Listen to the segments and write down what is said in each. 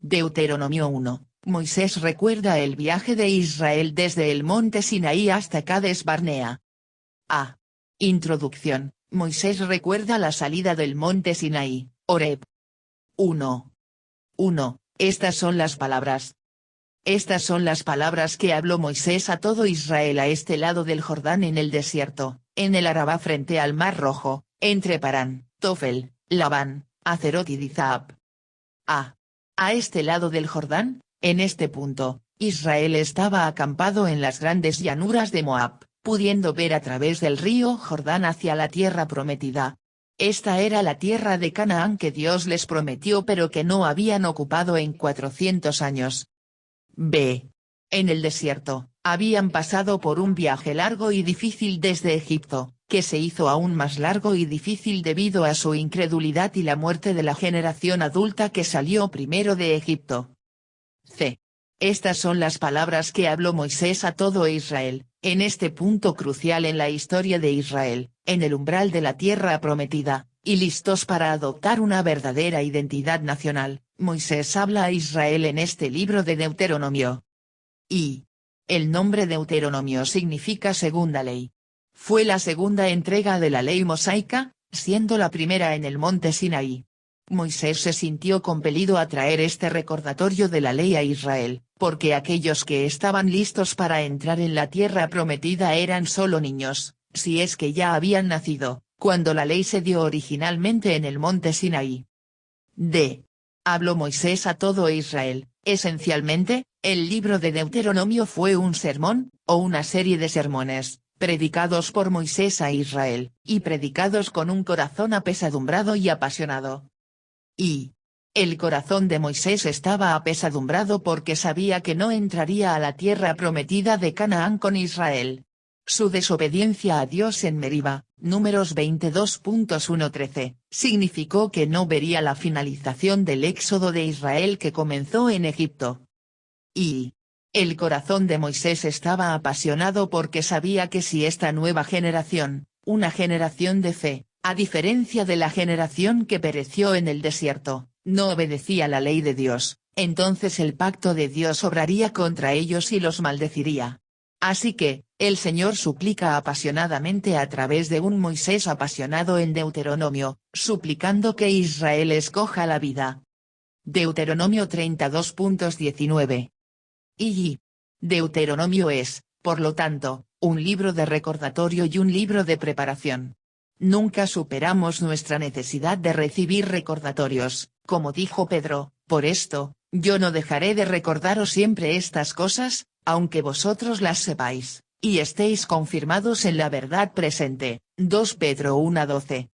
Deuteronomio 1, Moisés recuerda el viaje de Israel desde el monte Sinaí hasta Cades Barnea. A. Introducción, Moisés recuerda la salida del monte Sinaí, Horeb. 1. Estas son las palabras. Estas son las palabras que habló Moisés a todo Israel a este lado del Jordán en el desierto, en el Arabá frente al Mar Rojo, entre Parán, Tofel, Labán, Hazerot y Dizahab. A este lado del Jordán, en este punto, Israel estaba acampado en las grandes llanuras de Moab, pudiendo ver a través del río Jordán hacia la tierra prometida. Esta era la tierra de Canaán que Dios les prometió pero que no habían ocupado en 400 años. B. En el desierto, habían pasado por un viaje largo y difícil desde Egipto, que se hizo aún más largo y difícil debido a su incredulidad y la muerte de la generación adulta que salió primero de Egipto. C. Estas son las palabras que habló Moisés a todo Israel, en este punto crucial en la historia de Israel, en el umbral de la tierra prometida, y listos para adoptar una verdadera identidad nacional. Moisés habla a Israel en este libro de Deuteronomio. Y el nombre Deuteronomio significa segunda ley. Fue la segunda entrega de la ley mosaica, siendo la primera en el monte Sinaí. Moisés se sintió compelido a traer este recordatorio de la ley a Israel, porque aquellos que estaban listos para entrar en la tierra prometida eran solo niños, si es que ya habían nacido, cuando la ley se dio originalmente en el monte Sinaí. D. Habló Moisés a todo Israel. Esencialmente, el libro de Deuteronomio fue un sermón, o una serie de sermones, predicados por Moisés a Israel, y predicados con un corazón apesadumbrado y apasionado. Y el corazón de Moisés estaba apesadumbrado porque sabía que no entraría a la tierra prometida de Canaán con Israel. Su desobediencia a Dios en Meriba, Números 22.1-13, significó que no vería la finalización del éxodo de Israel que comenzó en Egipto. Y el corazón de Moisés estaba apasionado porque sabía que si esta nueva generación, una generación de fe, a diferencia de la generación que pereció en el desierto, no obedecía la ley de Dios, entonces el pacto de Dios obraría contra ellos y los maldeciría. Así que, el Señor suplica apasionadamente a través de un Moisés apasionado en Deuteronomio, suplicando que Israel escoja la vida. Deuteronomio 32.19. Y Deuteronomio es, por lo tanto, un libro de recordatorio y un libro de preparación. Nunca superamos nuestra necesidad de recibir recordatorios, como dijo Pedro, por esto, yo no dejaré de recordaros siempre estas cosas, aunque vosotros las sepáis, y estéis confirmados en la verdad presente. 2 Pedro 1:12.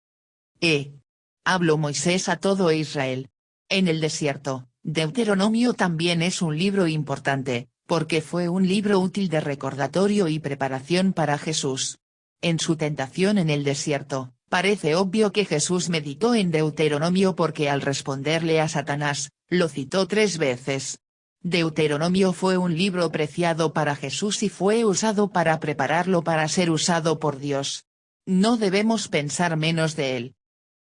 Habló Moisés a todo Israel. En el desierto, Deuteronomio también es un libro importante, porque fue un libro útil de recordatorio y preparación para Jesús. En su tentación en el desierto, parece obvio que Jesús meditó en Deuteronomio porque al responderle a Satanás, lo citó 3 veces. Deuteronomio fue un libro preciado para Jesús y fue usado para prepararlo para ser usado por Dios. No debemos pensar menos de él.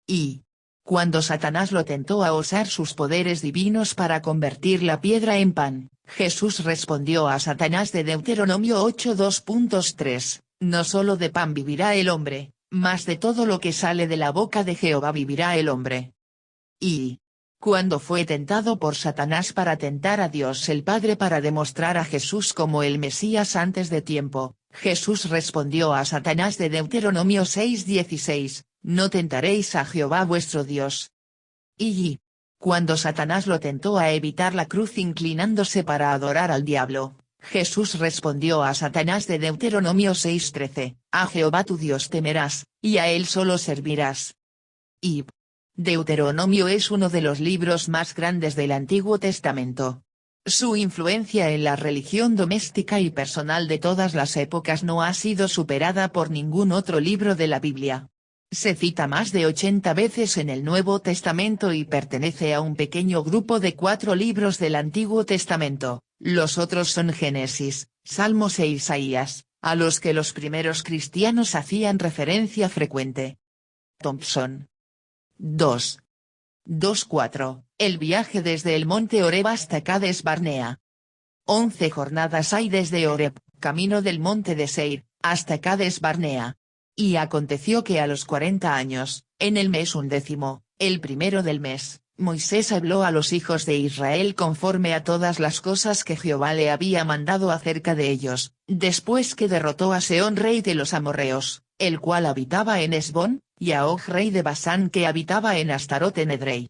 Y cuando Satanás lo tentó a usar sus poderes divinos para convertir la piedra en pan, Jesús respondió a Satanás de Deuteronomio 8:2.3, no solo de pan vivirá el hombre, mas de todo lo que sale de la boca de Jehová vivirá el hombre. Y cuando fue tentado por Satanás para tentar a Dios el Padre para demostrar a Jesús como el Mesías antes de tiempo, Jesús respondió a Satanás de Deuteronomio 6:16, no tentaréis a Jehová vuestro Dios. Y cuando Satanás lo tentó a evitar la cruz inclinándose para adorar al diablo, Jesús respondió a Satanás de Deuteronomio 6:13, a Jehová tu Dios temerás, y a él solo servirás. Y Deuteronomio es uno de los libros más grandes del Antiguo Testamento. Su influencia en la religión doméstica y personal de todas las épocas no ha sido superada por ningún otro libro de la Biblia. Se cita más de 80 veces en el Nuevo Testamento y pertenece a un pequeño grupo de 4 libros del Antiguo Testamento, los otros son Génesis, Salmos e Isaías, a los que los primeros cristianos hacían referencia frecuente. Thompson. 2. 2:4, el viaje desde el monte Horeb hasta Cades Barnea. 11 jornadas hay desde Horeb, camino del monte de Seir, hasta Cades Barnea. Y aconteció que a los 40 años, en el mes 11, el primero del mes, Moisés habló a los hijos de Israel conforme a todas las cosas que Jehová le había mandado acerca de ellos, después que derrotó a Sehón rey de los amorreos, el cual habitaba en Hesbón, y a Og rey de Basán que habitaba en Astarot en Edrei.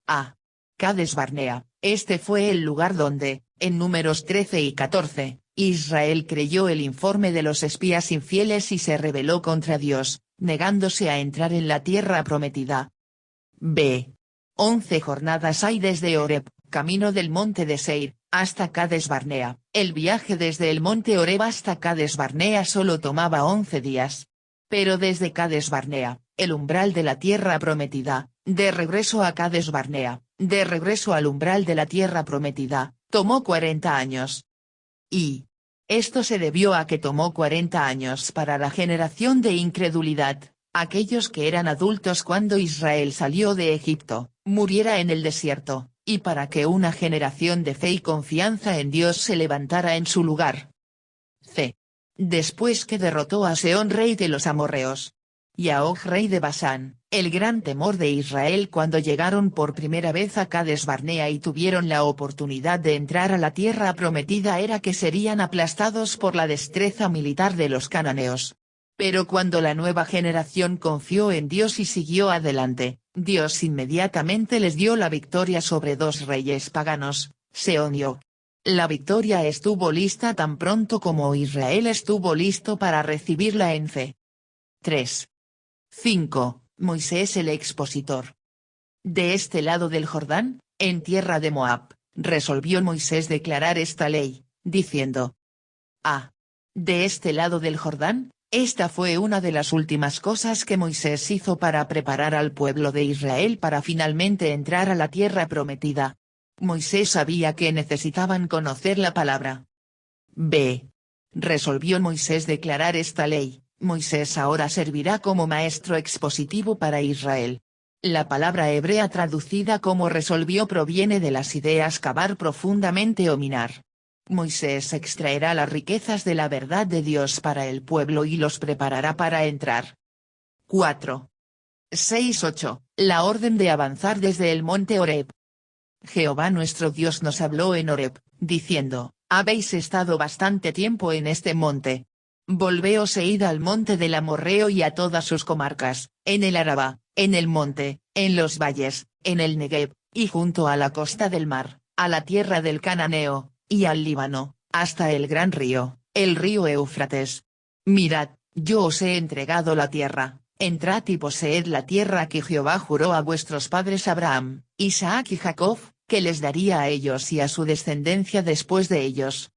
A. Cades Barnea, este fue el lugar donde, en Números 13 y 14, Israel creyó el informe de los espías infieles y se rebeló contra Dios, negándose a entrar en la tierra prometida. B. 11 jornadas hay desde Horeb, camino del monte de Seir, hasta Cades Barnea. El viaje desde el monte Horeb hasta Cades Barnea solo tomaba 11 días. Pero desde Cades Barnea, el umbral de la tierra prometida, de regreso a Cades Barnea, de regreso al umbral de la tierra prometida, tomó 40 años. Y esto se debió a que tomó 40 años para la generación de incredulidad, aquellos que eran adultos cuando Israel salió de Egipto, muriera en el desierto, y para que una generación de fe y confianza en Dios se levantara en su lugar. C. Después que derrotó a Sehón rey de los amorreos, y a Og rey de Basán, el gran temor de Israel cuando llegaron por primera vez a Cades Barnea y tuvieron la oportunidad de entrar a la tierra prometida era que serían aplastados por la destreza militar de los cananeos. Pero cuando la nueva generación confió en Dios y siguió adelante, Dios inmediatamente les dio la victoria sobre dos reyes paganos, Sehón y Og. La victoria estuvo lista tan pronto como Israel estuvo listo para recibirla en fe. 3. 5. Moisés el expositor. De este lado del Jordán, en tierra de Moab, resolvió Moisés declarar esta ley, diciendo: A. De este lado del Jordán, esta fue una de las últimas cosas que Moisés hizo para preparar al pueblo de Israel para finalmente entrar a la tierra prometida. Moisés sabía que necesitaban conocer la palabra. B. Resolvió Moisés declarar esta ley. Moisés ahora servirá como maestro expositivo para Israel. La palabra hebrea traducida como resolvió proviene de las ideas cavar profundamente o minar. Moisés extraerá las riquezas de la verdad de Dios para el pueblo y los preparará para entrar. 4. 6:8. La orden de avanzar desde el monte Horeb. Jehová nuestro Dios nos habló en Horeb, diciendo: habéis estado bastante tiempo en este monte. Volveos e id al monte del Amorreo y a todas sus comarcas, en el Araba, en el monte, en los valles, en el Negev, y junto a la costa del mar, a la tierra del Cananeo, y al Líbano, hasta el gran río, el río Éufrates. Mirad, yo os he entregado la tierra, entrad y poseed la tierra que Jehová juró a vuestros padres Abraham, Isaac y Jacob, que les daría a ellos y a su descendencia después de ellos.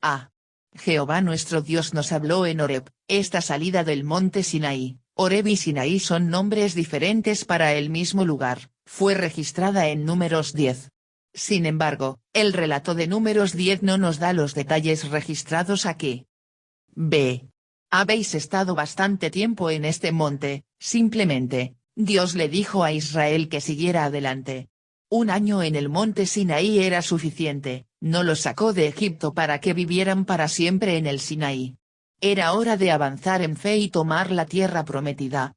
A. Jehová nuestro Dios nos habló en Horeb. Esta salida del monte Sinaí, Horeb y Sinaí son nombres diferentes para el mismo lugar, fue registrada en Números 10. Sin embargo, el relato de Números 10 no nos da los detalles registrados aquí. B. Habéis estado bastante tiempo en este monte, simplemente, Dios le dijo a Israel que siguiera adelante. 1 año en el monte Sinaí era suficiente, no los sacó de Egipto para que vivieran para siempre en el Sinaí. Era hora de avanzar en fe y tomar la tierra prometida.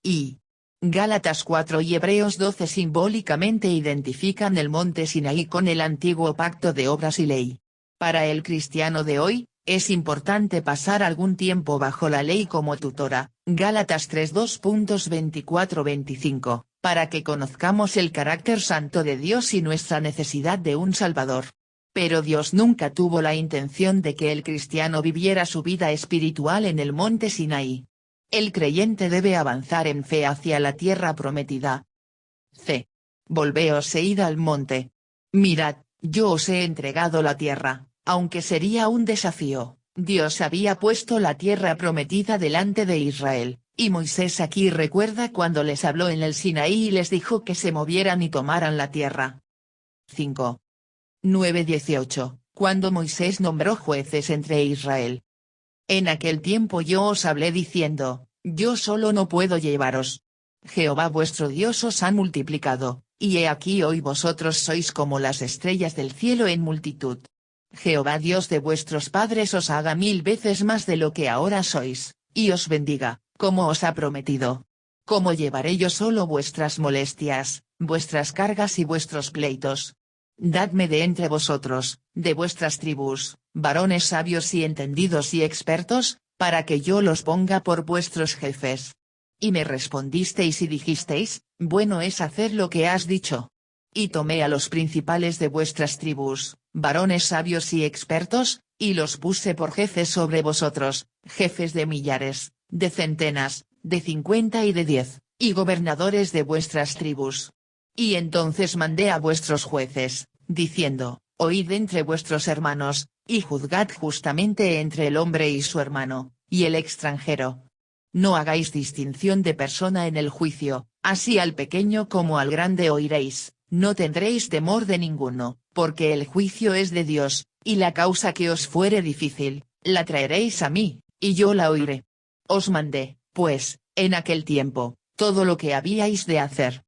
Y Gálatas 4 y Hebreos 12 simbólicamente identifican el monte Sinaí con el antiguo pacto de obras y ley. Para el cristiano de hoy, es importante pasar algún tiempo bajo la ley como tutora, Gálatas 3 2.24-25, para que conozcamos el carácter santo de Dios y nuestra necesidad de un Salvador. Pero Dios nunca tuvo la intención de que el cristiano viviera su vida espiritual en el monte Sinaí. El creyente debe avanzar en fe hacia la tierra prometida. C. Volveos e id al monte. Mirad, yo os he entregado la tierra. Aunque sería un desafío, Dios había puesto la tierra prometida delante de Israel, y Moisés aquí recuerda cuando les habló en el Sinaí y les dijo que se movieran y tomaran la tierra. 5. 9:18, cuando Moisés nombró jueces entre Israel. En aquel tiempo yo os hablé diciendo, yo solo no puedo llevaros. Jehová vuestro Dios os ha multiplicado, y he aquí hoy vosotros sois como las estrellas del cielo en multitud. Jehová Dios de vuestros padres os haga 1000 veces más de lo que ahora sois, y os bendiga, como os ha prometido. ¿Cómo llevaré yo solo vuestras molestias, vuestras cargas y vuestros pleitos? Dadme de entre vosotros, de vuestras tribus, varones sabios y entendidos y expertos, para que yo los ponga por vuestros jefes. Y me respondisteis y dijisteis, bueno es hacer lo que has dicho. Y tomé a los principales de vuestras tribus, varones sabios y expertos, y los puse por jefes sobre vosotros, jefes de millares, de centenas, de 50 y de 10, y gobernadores de vuestras tribus. Y entonces mandé a vuestros jueces, diciendo, oíd entre vuestros hermanos, y juzgad justamente entre el hombre y su hermano, y el extranjero. No hagáis distinción de persona en el juicio, así al pequeño como al grande oiréis, no tendréis temor de ninguno, porque el juicio es de Dios, y la causa que os fuere difícil, la traeréis a mí, y yo la oiré. Os mandé, pues, en aquel tiempo, todo lo que habíais de hacer.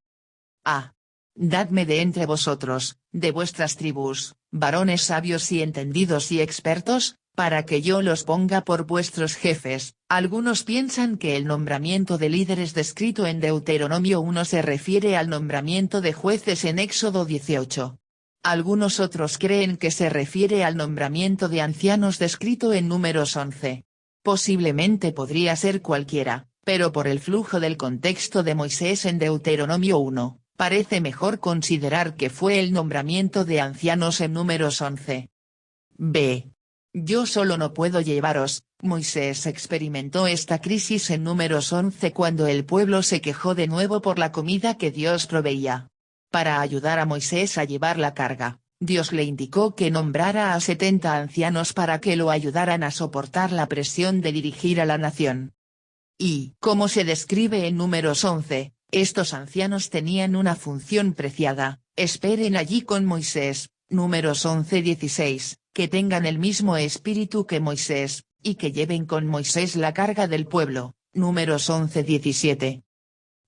Dadme de entre vosotros, de vuestras tribus, varones sabios y entendidos y expertos, para que yo los ponga por vuestros jefes. Algunos piensan que el nombramiento de líderes descrito en Deuteronomio 1 se refiere al nombramiento de jueces en Éxodo 18. Algunos otros creen que se refiere al nombramiento de ancianos descrito en Números 11. Posiblemente podría ser cualquiera, pero por el flujo del contexto de Moisés en Deuteronomio 1. Parece mejor considerar que fue el nombramiento de ancianos en Números 11. B. Yo solo no puedo llevaros. Moisés experimentó esta crisis en Números 11 cuando el pueblo se quejó de nuevo por la comida que Dios proveía. Para ayudar a Moisés a llevar la carga, Dios le indicó que nombrara a 70 ancianos para que lo ayudaran a soportar la presión de dirigir a la nación. Y, como se describe en Números 11, estos ancianos tenían una función preciada: esperen allí con Moisés, Números 11:16, que tengan el mismo espíritu que Moisés, y que lleven con Moisés la carga del pueblo, Números 11:17.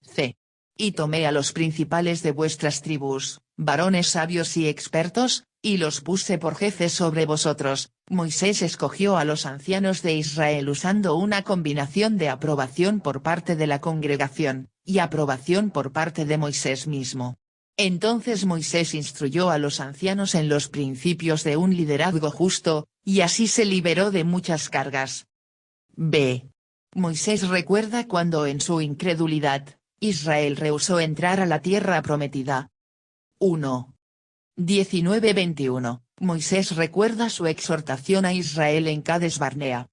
C. Y tomé a los principales de vuestras tribus, varones sabios y expertos, y los puse por jefes sobre vosotros. Moisés escogió a los ancianos de Israel usando una combinación de aprobación por parte de la congregación, y aprobación por parte de Moisés mismo. Entonces Moisés instruyó a los ancianos en los principios de un liderazgo justo, y así se liberó de muchas cargas. B. Moisés recuerda cuando en su incredulidad, Israel rehusó entrar a la tierra prometida. 1. 19:21, Moisés recuerda su exhortación a Israel en Cades Barnea.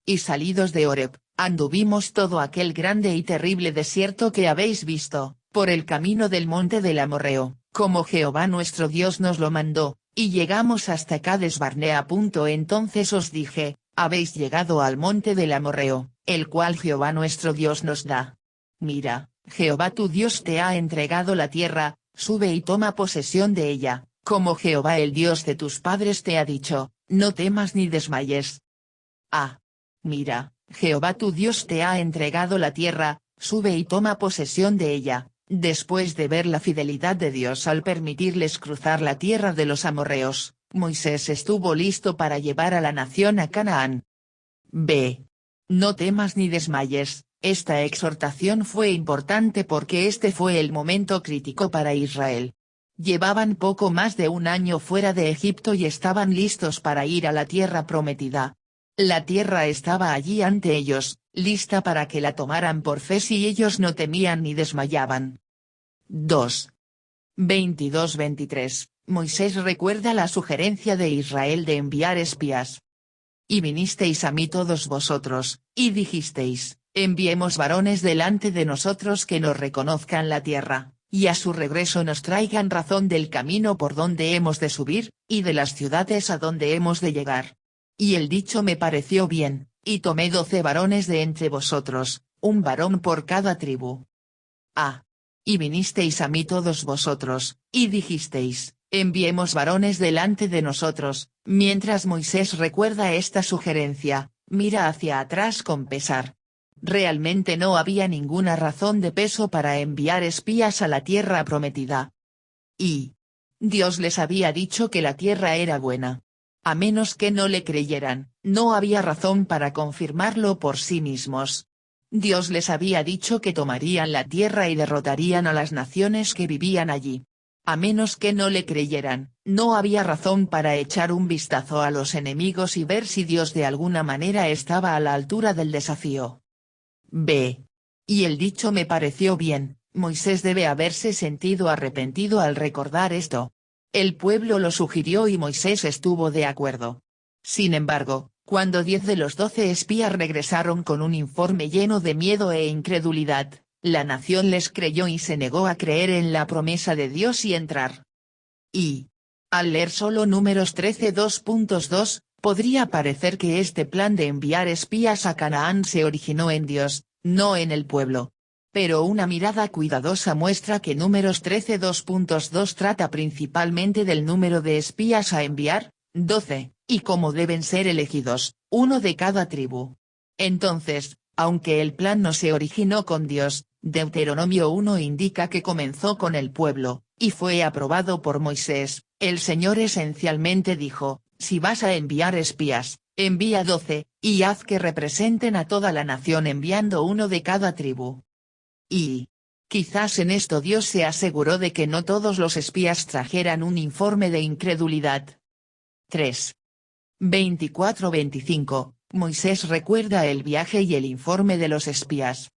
Y salidos de Horeb, anduvimos todo aquel grande y terrible desierto que habéis visto, por el camino del monte del Amorreo, como Jehová nuestro Dios nos lo mandó, y llegamos hasta Cades Barnea. Entonces os dije, habéis llegado al monte del Amorreo, el cual Jehová nuestro Dios nos da. Mira, Jehová tu Dios te ha entregado la tierra, sube y toma posesión de ella, como Jehová el Dios de tus padres te ha dicho, no temas ni desmayes. Mira, Jehová tu Dios te ha entregado la tierra, sube y toma posesión de ella. Después de ver la fidelidad de Dios al permitirles cruzar la tierra de los amorreos, Moisés estuvo listo para llevar a la nación a Canaán. B. No temas ni desmayes. Esta exhortación fue importante porque este fue el momento crítico para Israel. Llevaban poco más de un año fuera de Egipto y estaban listos para ir a la tierra prometida. La tierra estaba allí ante ellos, lista para que la tomaran por fe si ellos no temían ni desmayaban. 2. 22-23, Moisés recuerda la sugerencia de Israel de enviar espías. Y vinisteis a mí todos vosotros, y dijisteis, enviemos varones delante de nosotros que nos reconozcan la tierra, y a su regreso nos traigan razón del camino por donde hemos de subir, y de las ciudades a donde hemos de llegar. Y el dicho me pareció bien, y tomé 12 varones de entre vosotros, un varón por cada tribu. Y vinisteis a mí todos vosotros, y dijisteis, enviemos varones delante de nosotros. Mientras Moisés recuerda esta sugerencia, mira hacia atrás con pesar. Realmente no había ninguna razón de peso para enviar espías a la tierra prometida. Y Dios les había dicho que la tierra era buena. A menos que no le creyeran, no había razón para confirmarlo por sí mismos. Dios les había dicho que tomarían la tierra y derrotarían a las naciones que vivían allí. A menos que no le creyeran, no había razón para echar un vistazo a los enemigos y ver si Dios de alguna manera estaba a la altura del desafío. B. Y el dicho me pareció bien. Moisés debe haberse sentido arrepentido al recordar esto. El pueblo lo sugirió y Moisés estuvo de acuerdo. Sin embargo, cuando 10 de los 12 espías regresaron con un informe lleno de miedo e incredulidad, la nación les creyó y se negó a creer en la promesa de Dios y entrar. Y al leer solo Números 13 2.2, podría parecer que este plan de enviar espías a Canaán se originó en Dios, no en el pueblo. Pero una mirada cuidadosa muestra que Números 13 2.2 trata principalmente del número de espías a enviar, 12, y cómo deben ser elegidos, uno de cada tribu. Entonces, aunque el plan no se originó con Dios, Deuteronomio 1 indica que comenzó con el pueblo, y fue aprobado por Moisés. El Señor esencialmente dijo, si vas a enviar espías, envía 12, y haz que representen a toda la nación enviando uno de cada tribu. Y quizás en esto Dios se aseguró de que no todos los espías trajeran un informe de incredulidad. 3. 24-25, Moisés recuerda el viaje y el informe de los espías.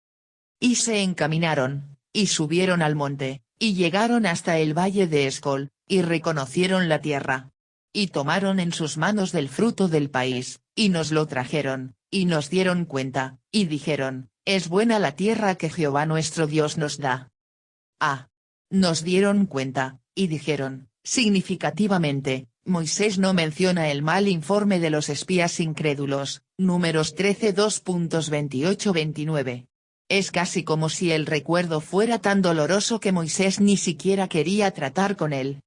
Y se encaminaron, y subieron al monte, y llegaron hasta el valle de Escol, y reconocieron la tierra. Y tomaron en sus manos del fruto del país, y nos lo trajeron, y nos dieron cuenta, y dijeron, es buena la tierra que Jehová nuestro Dios nos da. Nos dieron cuenta, y dijeron, significativamente, Moisés no menciona el mal informe de los espías incrédulos, Números 13 2.28-29. Es casi como si el recuerdo fuera tan doloroso que Moisés ni siquiera quería tratar con él.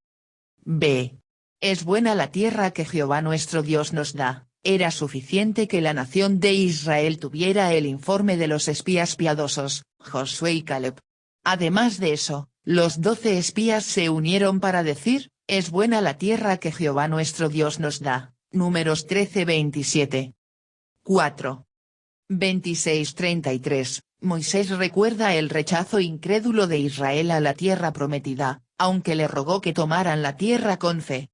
B. Es buena la tierra que Jehová nuestro Dios nos da. Era suficiente que la nación de Israel tuviera el informe de los espías piadosos, Josué y Caleb. Además de eso, los 12 espías se unieron para decir, es buena la tierra que Jehová nuestro Dios nos da, Números 13-27. 4. 26-33, Moisés recuerda el rechazo incrédulo de Israel a la tierra prometida, aunque le rogó que tomaran la tierra con fe.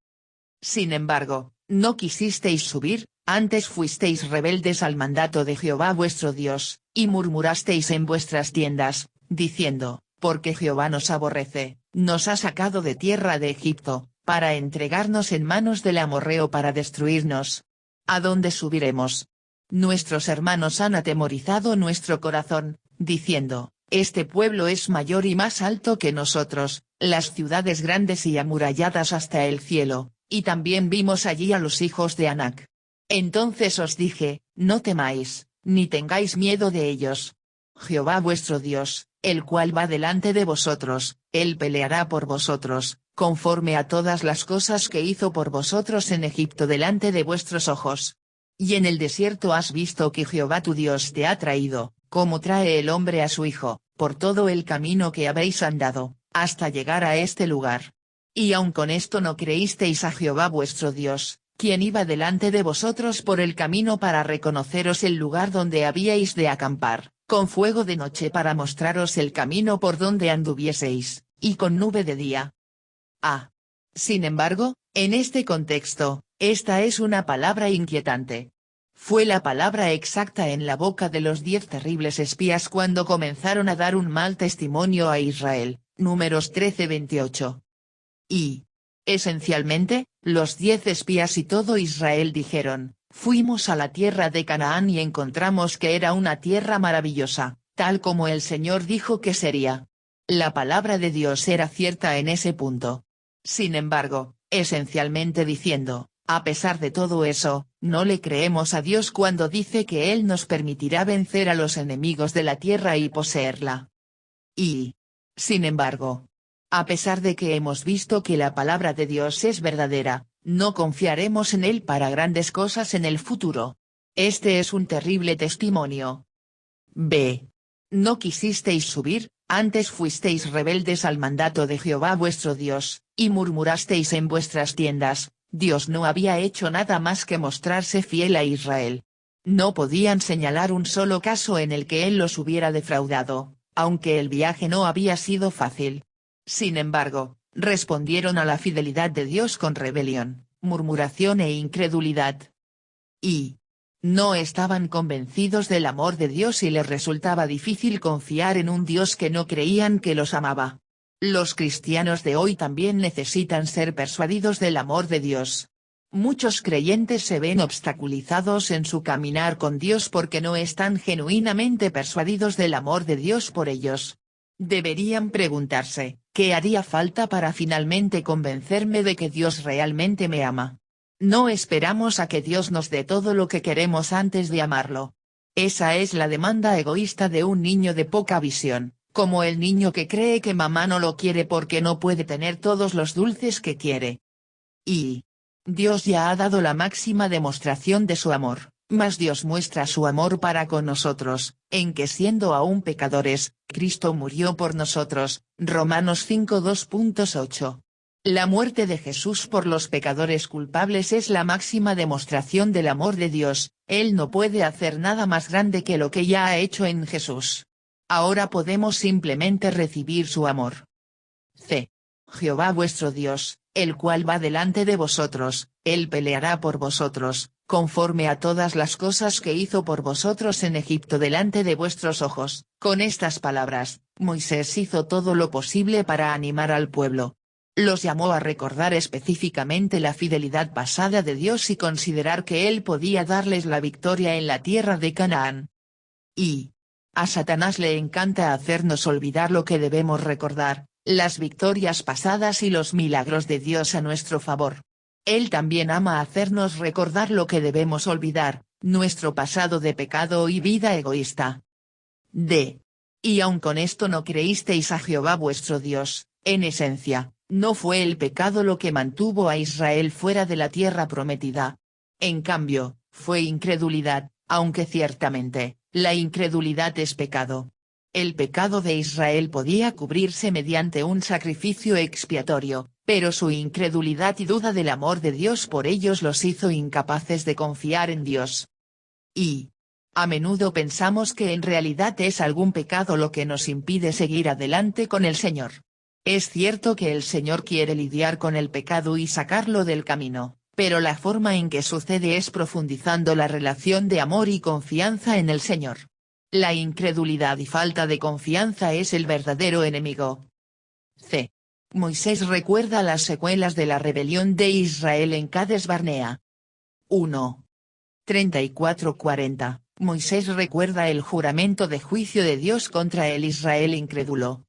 Sin embargo, no quisisteis subir, antes fuisteis rebeldes al mandato de Jehová vuestro Dios, y murmurasteis en vuestras tiendas, diciendo, porque Jehová nos aborrece, nos ha sacado de tierra de Egipto, para entregarnos en manos del amorreo para destruirnos. ¿A dónde subiremos? Nuestros hermanos han atemorizado nuestro corazón, diciendo, este pueblo es mayor y más alto que nosotros, las ciudades grandes y amuralladas hasta el cielo, y también vimos allí a los hijos de Anac. Entonces os dije, no temáis, ni tengáis miedo de ellos. Jehová vuestro Dios, el cual va delante de vosotros, él peleará por vosotros, conforme a todas las cosas que hizo por vosotros en Egipto delante de vuestros ojos. Y en el desierto has visto que Jehová tu Dios te ha traído, como trae el hombre a su hijo, por todo el camino que habéis andado, hasta llegar a este lugar. Y aun con esto no creísteis a Jehová vuestro Dios, quien iba delante de vosotros por el camino para reconoceros el lugar donde habíais de acampar, con fuego de noche para mostraros el camino por donde anduvieseis, y con nube de día. Sin embargo, en este contexto, esta es una palabra inquietante. Fue la palabra exacta en la boca de los 10 terribles espías cuando comenzaron a dar un mal testimonio a Israel, Números 13-28. Y, esencialmente, los 10 espías y todo Israel dijeron, fuimos a la tierra de Canaán y encontramos que era una tierra maravillosa, tal como el Señor dijo que sería. La palabra de Dios era cierta en ese punto. Sin embargo, esencialmente diciendo, a pesar de todo eso, no le creemos a Dios cuando dice que Él nos permitirá vencer a los enemigos de la tierra y poseerla. Y, sin embargo, a pesar de que hemos visto que la palabra de Dios es verdadera, no confiaremos en Él para grandes cosas en el futuro. Este es un terrible testimonio. B. No quisisteis subir, antes fuisteis rebeldes al mandato de Jehová vuestro Dios, y murmurasteis en vuestras tiendas. Dios no había hecho nada más que mostrarse fiel a Israel. No podían señalar un solo caso en el que él los hubiera defraudado, aunque el viaje no había sido fácil. Sin embargo, respondieron a la fidelidad de Dios con rebelión, murmuración e incredulidad. Y no estaban convencidos del amor de Dios y les resultaba difícil confiar en un Dios que no creían que los amaba. Los cristianos de hoy también necesitan ser persuadidos del amor de Dios. Muchos creyentes se ven obstaculizados en su caminar con Dios porque no están genuinamente persuadidos del amor de Dios por ellos. Deberían preguntarse, ¿qué haría falta para finalmente convencerme de que Dios realmente me ama? No esperamos a que Dios nos dé todo lo que queremos antes de amarlo. Esa es la demanda egoísta de un niño de poca visión, como el niño que cree que mamá no lo quiere porque no puede tener todos los dulces que quiere. Y Dios ya ha dado la máxima demostración de su amor, mas Dios muestra su amor para con nosotros, en que siendo aún pecadores, Cristo murió por nosotros, Romanos 5:2.8. La muerte de Jesús por los pecadores culpables es la máxima demostración del amor de Dios. Él no puede hacer nada más grande que lo que ya ha hecho en Jesús. Ahora podemos simplemente recibir su amor. C. Jehová vuestro Dios, el cual va delante de vosotros, él peleará por vosotros, conforme a todas las cosas que hizo por vosotros en Egipto delante de vuestros ojos. Con estas palabras, Moisés hizo todo lo posible para animar al pueblo. Los llamó a recordar específicamente la fidelidad pasada de Dios y considerar que él podía darles la victoria en la tierra de Canaán. Y a Satanás le encanta hacernos olvidar lo que debemos recordar, las victorias pasadas y los milagros de Dios a nuestro favor. Él también ama hacernos recordar lo que debemos olvidar, nuestro pasado de pecado y vida egoísta. D. Y aun con esto no creísteis a Jehová vuestro Dios. En esencia, no fue el pecado lo que mantuvo a Israel fuera de la tierra prometida. En cambio, fue incredulidad, aunque ciertamente, la incredulidad es pecado. El pecado de Israel podía cubrirse mediante un sacrificio expiatorio, pero su incredulidad y duda del amor de Dios por ellos los hizo incapaces de confiar en Dios. Y a menudo pensamos que en realidad es algún pecado lo que nos impide seguir adelante con el Señor. Es cierto que el Señor quiere lidiar con el pecado y sacarlo del camino, pero la forma en que sucede es profundizando la relación de amor y confianza en el Señor. La incredulidad y falta de confianza es el verdadero enemigo. C. Moisés recuerda las secuelas de la rebelión de Israel en Cades Barnea. 1. 34-40. Moisés recuerda el juramento de juicio de Dios contra el Israel incrédulo.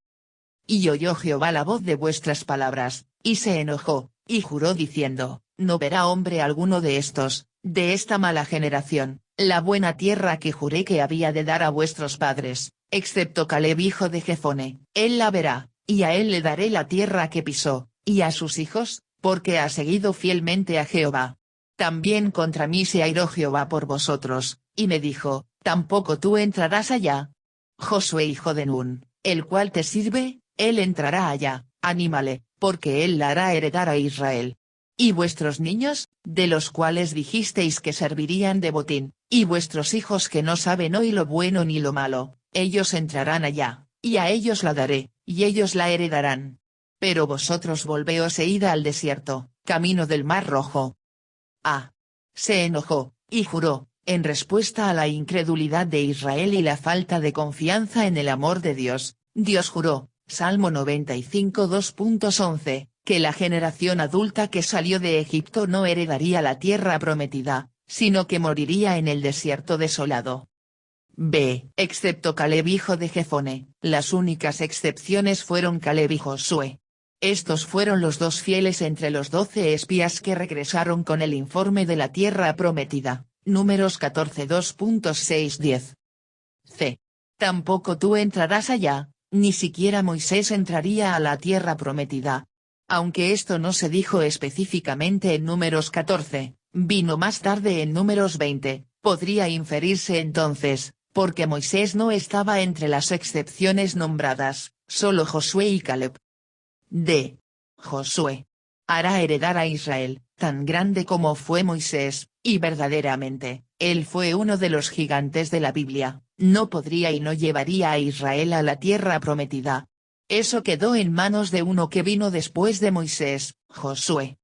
Y oyó Jehová la voz de vuestras palabras, y se enojó, y juró diciendo, no verá hombre alguno de esta mala generación, la buena tierra que juré que había de dar a vuestros padres, excepto Caleb hijo de Jefone, él la verá, y a él le daré la tierra que pisó, y a sus hijos, porque ha seguido fielmente a Jehová. También contra mí se airó Jehová por vosotros, y me dijo, tampoco tú entrarás allá. Josué hijo de Nun, el cual te sirve, él entrará allá, anímale, porque él la hará heredar a Israel. Y vuestros niños, de los cuales dijisteis que servirían de botín, y vuestros hijos que no saben hoy lo bueno ni lo malo, ellos entrarán allá, y a ellos la daré, y ellos la heredarán. Pero vosotros volveos e id al desierto, camino del mar Rojo. A. Se enojó, y juró, en respuesta a la incredulidad de Israel y la falta de confianza en el amor de Dios, Dios juró, Salmo 95 2.11, que la generación adulta que salió de Egipto no heredaría la tierra prometida, sino que moriría en el desierto desolado. B. Excepto Caleb hijo de Jefone, las únicas excepciones fueron Caleb y Josué. Estos fueron los dos fieles entre los 12 espías que regresaron con el informe de la tierra prometida, Números 14 2.6-10. C. Tampoco tú entrarás allá, ni siquiera Moisés entraría a la tierra prometida. Aunque esto no se dijo específicamente en Números 14, vino más tarde en Números 20, podría inferirse entonces, porque Moisés no estaba entre las excepciones nombradas, solo Josué y Caleb. D. Josué. Hará heredar a Israel, tan grande como fue Moisés, y verdaderamente, él fue uno de los gigantes de la Biblia, no podría y no llevaría a Israel a la tierra prometida. Eso quedó en manos de uno que vino después de Moisés, Josué.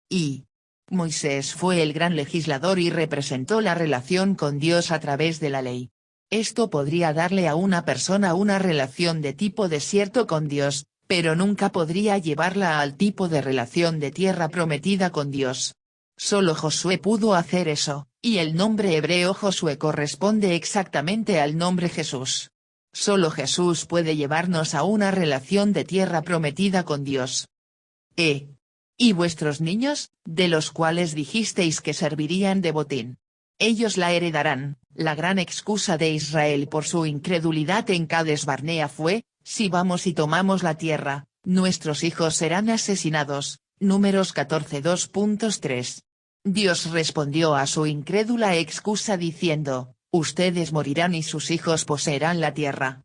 Y Moisés fue el gran legislador y representó la relación con Dios a través de la ley. Esto podría darle a una persona una relación de tipo desierto con Dios, pero nunca podría llevarla al tipo de relación de tierra prometida con Dios. Solo Josué pudo hacer eso, y el nombre hebreo Josué corresponde exactamente al nombre Jesús. Solo Jesús puede llevarnos a una relación de tierra prometida con Dios. ¿Y vuestros niños, de los cuales dijisteis que servirían de botín? Ellos la heredarán. La gran excusa de Israel por su incredulidad en Cades Barnea fue: si vamos y tomamos la tierra, nuestros hijos serán asesinados. Números 14 2.3. Dios respondió a su incrédula excusa diciendo: ustedes morirán y sus hijos poseerán la tierra.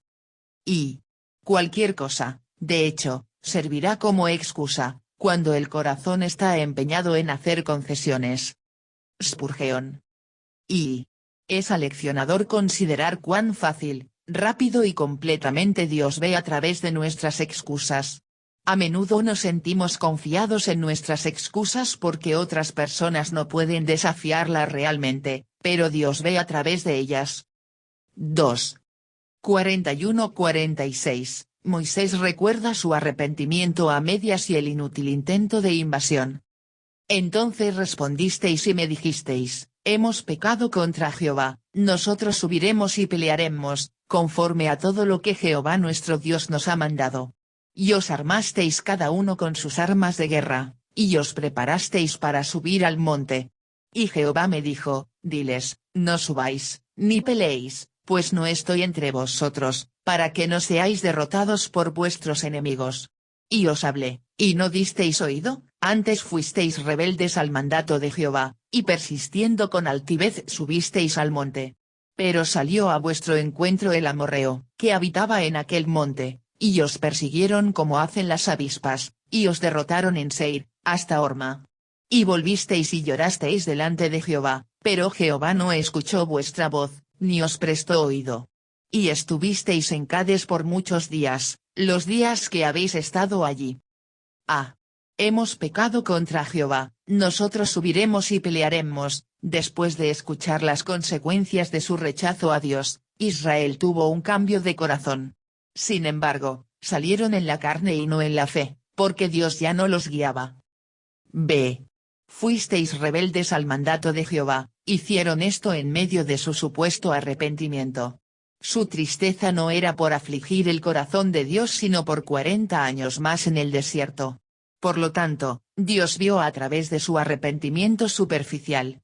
Y cualquier cosa, de hecho, servirá como excusa, cuando el corazón está empeñado en hacer concesiones. Spurgeon. Y es aleccionador considerar cuán fácil, rápido y completamente Dios ve a través de nuestras excusas. A menudo nos sentimos confiados en nuestras excusas porque otras personas no pueden desafiarlas realmente, pero Dios ve a través de ellas. 2. 41-46. Moisés recuerda su arrepentimiento a medias y el inútil intento de invasión. Entonces respondisteis y me dijisteis: hemos pecado contra Jehová, nosotros subiremos y pelearemos, conforme a todo lo que Jehová nuestro Dios nos ha mandado. Y os armasteis cada uno con sus armas de guerra, y os preparasteis para subir al monte. Y Jehová me dijo: diles, no subáis, ni peleéis, pues no estoy entre vosotros, para que no seáis derrotados por vuestros enemigos. Y os hablé, y no disteis oído, antes fuisteis rebeldes al mandato de Jehová, y persistiendo con altivez subisteis al monte. Pero salió a vuestro encuentro el amorreo, que habitaba en aquel monte, y os persiguieron como hacen las avispas, y os derrotaron en Seir, hasta Horma. Y volvisteis y llorasteis delante de Jehová, pero Jehová no escuchó vuestra voz, ni os prestó oído. Y estuvisteis en Cades por muchos días, los días que habéis estado allí. Hemos pecado contra Jehová, nosotros subiremos y pelearemos. Después de escuchar las consecuencias de su rechazo a Dios, Israel tuvo un cambio de corazón. Sin embargo, salieron en la carne y no en la fe, porque Dios ya no los guiaba. Fuisteis rebeldes al mandato de Jehová, hicieron esto en medio de su supuesto arrepentimiento. Su tristeza no era por afligir el corazón de Dios sino por 40 años más en el desierto. Por lo tanto, Dios vio a través de su arrepentimiento superficial.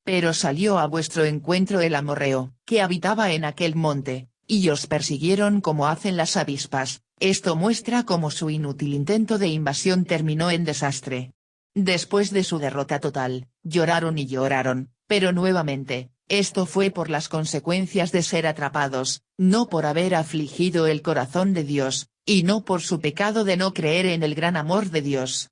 Pero salió a vuestro encuentro el amorreo, que habitaba en aquel monte, y os persiguieron como hacen las avispas. Esto muestra cómo su inútil intento de invasión terminó en desastre. Después de su derrota total, lloraron y lloraron, pero nuevamente, esto fue por las consecuencias de ser atrapados, no por haber afligido el corazón de Dios, y no por su pecado de no creer en el gran amor de Dios.